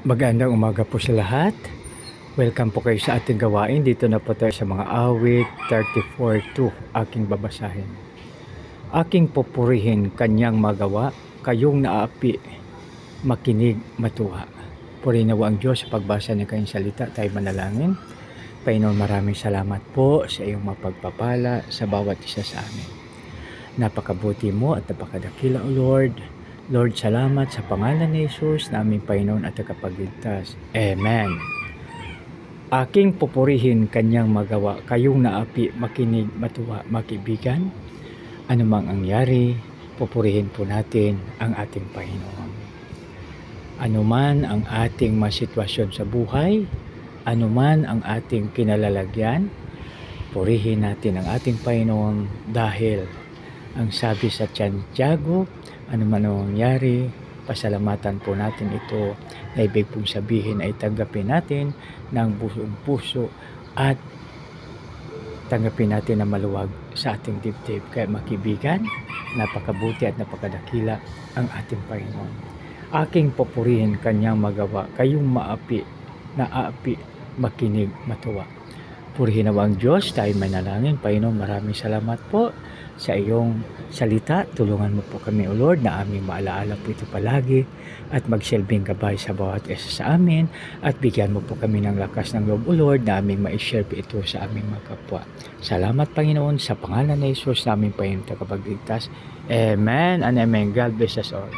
Magandang umaga po sa lahat. Welcome po kayo sa ating gawain. Dito na po tayo sa mga awit 34:2. Aking babasahin. Aking pupurihin kanyang magawa, kayong naapi, makinig, matuwa. Purihin nawa ang Diyos sa pagbasa ng kanyang salita. Tayo manalangin. Panginoon, maraming salamat po sa iyong mapagpapala sa bawat isa sa amin. Napakabuti mo at napakadakila, O Lord. Lord, salamat sa pangalan ni Jesus na aming Panginoon at tagapagligtas. Amen. Aking pupurihin kanyang magawa, kayong naapi, makinig, matuwa, makibigan. Anumang angyari, pupurihin po natin ang ating Panginoon. Anuman ang ating masitwasyon sa buhay, anuman ang ating kinalalagyan, purihin natin ang ating Panginoon dahil ang sabi sa Santiago, ano man ang nangyari, pasalamatan po natin ito na ibig pong sabihin ay tanggapin natin ng buong puso at tanggapin natin na maluwag sa ating dibdib. Kaya makibigan, napakabuti at napakadakila ang ating Panginoon. Aking pupurihin kanyang magawa, kayong naapi, makinig, matuwa. Purihin nawa ang Diyos, tayo manalangin. Panginoon, maraming salamat po sa iyong salita. Tulungan mo po kami, O Lord, na aming maalaala po ito palagi at magsilbing gabay sa bawat isa sa amin at bigyan mo po kami ng lakas ng loob, O Lord, na aming ma-share po ito sa aming mga kapwa. Salamat, Panginoon, sa pangalan ni Jesus na aming Panginoon tagapagligtas. Amen and amen. God bless us all.